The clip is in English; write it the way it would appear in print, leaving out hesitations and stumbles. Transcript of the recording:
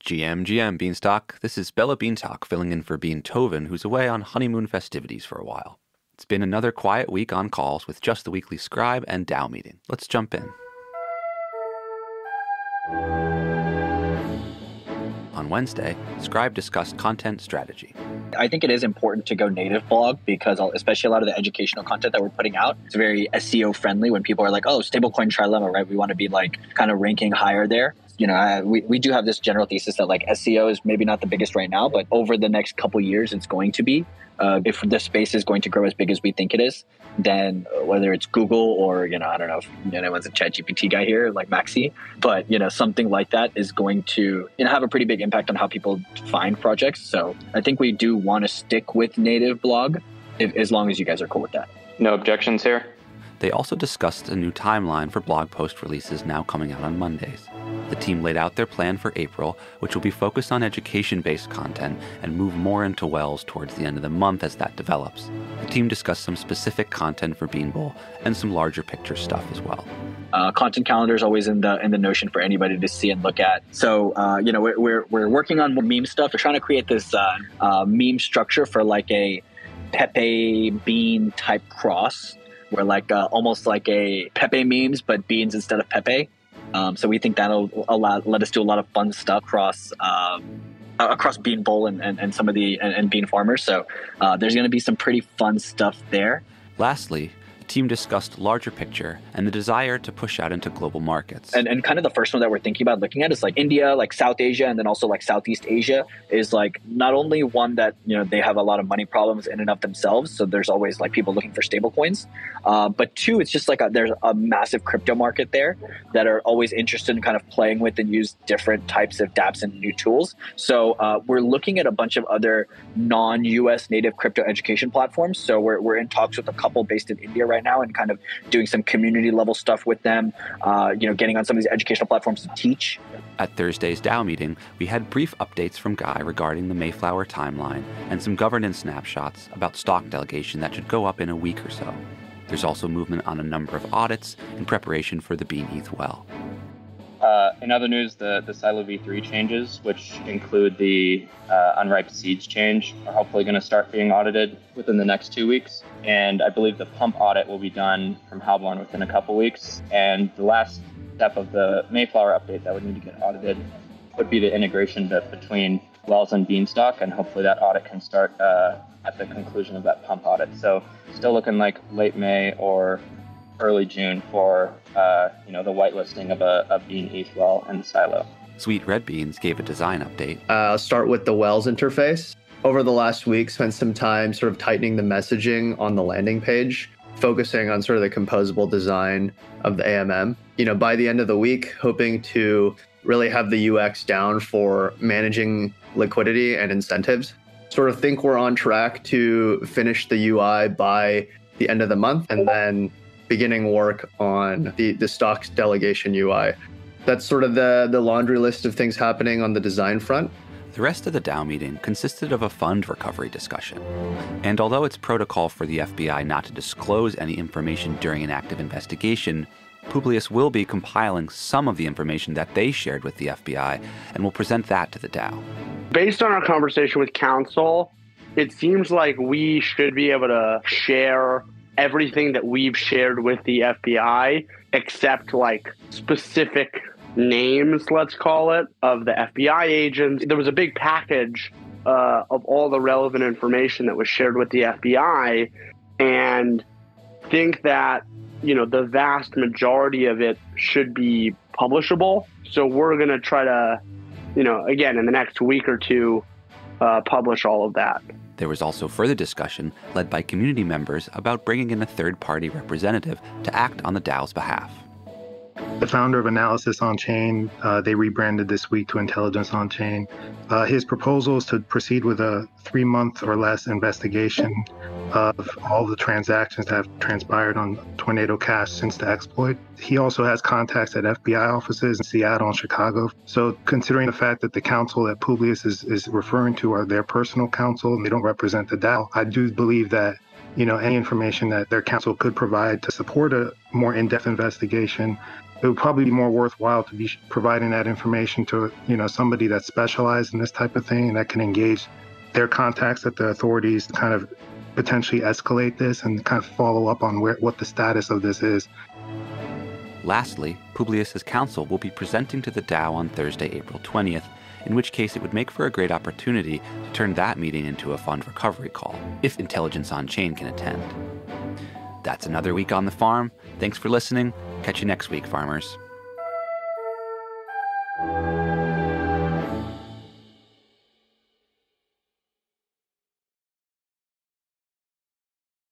GM Beanstalk. This is Bella Beantalk filling in for Beanthoven, who's away on honeymoon festivities for a while. It's been another quiet week on calls with just the weekly Scribe and DAO Meeting. Let's jump in. On Wednesday, Scribe discussed content strategy. I think it is important to go native blog because especially a lot of the educational content that we're putting out, it's very SEO friendly when people are like, oh, stablecoin trilemma, right? We want to be like kind of ranking higher there. You know, we do have this general thesis that like SEO is maybe not the biggest right now, but over the next couple years, it's going to be. If the space is going to grow as big as we think it is, then whether it's Google or, I don't know if anyone's a ChatGPT guy here, like Maxi, but, something like that is going to have a pretty big impact on how people find projects. So I think we do want to stick with native blog as long as you guys are cool with that. No objections here. They also discussed a new timeline for blog post releases now coming out on Mondays. The team laid out their plan for April, which will be focused on education-based content and move more into Wells towards the end of the month as that develops. The team discussed some specific content for Beanbull and some larger picture stuff as well. Content calendar is always in the notion for anybody to see and look at. So, we're working on more meme stuff. We're trying to create this meme structure for like a Pepe Bean type cross, where like almost like a Pepe memes, but beans instead of Pepe. So we think that'll let us do a lot of fun stuff across Beanbull and some of the and bean farmers. So there's going to be some pretty fun stuff there. Lastly, the team discussed larger picture and the desire to push out into global markets. And kind of the first one that we're thinking about looking at is like India, like South Asia, and then also like Southeast Asia is like not only one that, they have a lot of money problems in and of themselves. So there's always like people looking for stable coins. But two, it's just like there's a massive crypto market there that are always interested in kind of playing with and use different types of dApps and new tools. So we're looking at a bunch of other non-US native crypto education platforms. So we're in talks with a couple based in India right now and kind of doing some community level stuff with them, getting on some of these educational platforms to teach. At Thursday's DAO meeting, we had brief updates from Guy regarding the Mayflower timeline and some governance snapshots about stock delegation that should go up in a week or so. There's also movement on a number of audits in preparation for the Beaneth well. In other news, the Silo v3 changes, which include the unripe seeds change, are hopefully going to start being audited within the next 2 weeks. And I believe the pump audit will be done from Halborn within a couple weeks. And the last step of the Mayflower update that would need to get audited would be the integration bit between Wells and Beanstalk, and hopefully that audit can start at the conclusion of that pump audit. So still looking like late May or early June for the whitelisting of a Beaneth well and the silo. Sweetredbeans gave a design update. I'll start with the Wells interface. Over the last week, spent some time sort of tightening the messaging on the landing page, focusing on sort of the composable design of the AMM. By the end of the week, hoping to really have the UX down for managing liquidity and incentives. Sort of think we're on track to finish the UI by the end of the month and then beginning work on the stocks delegation UI. That's sort of the laundry list of things happening on the design front. The rest of the DAO meeting consisted of a fund recovery discussion. And although it's protocol for the FBI not to disclose any information during an active investigation, Publius will be compiling some of the information that they shared with the FBI and will present that to the DAO. Based on our conversation with counsel, it seems like we should be able to share everything that we've shared with the FBI, except like specific names, let's call it, of the FBI agents. There was a big package of all the relevant information that was shared with the FBI, and think that, the vast majority of it should be publishable. So we're going to try to, again, in the next week or two, publish all of that. There was also further discussion led by community members about bringing in a third-party representative to act on the DAO's behalf. The founder of Analysis On-Chain, they rebranded this week to Intelligence On-Chain. His proposal is to proceed with a 3-month or less investigation of all the transactions that have transpired on Tornado Cash since the exploit. He also has contacts at FBI offices in Seattle and Chicago. So considering the fact that the counsel that Publius is referring to are their personal counsel and they don't represent the DAO, I do believe that any information that their counsel could provide to support a more in-depth investigation it would probably be more worthwhile to be providing that information to, somebody that's specialized in this type of thing and that can engage their contacts at the authorities to kind of potentially escalate this and kind of follow up on what the status of this is. Lastly, Publius's counsel will be presenting to the DAO on Thursday, April 20th, in which case it would make for a great opportunity to turn that meeting into a fund recovery call, if Intelligence on Chain can attend. That's another week on the farm. Thanks for listening. Catch you next week, farmers.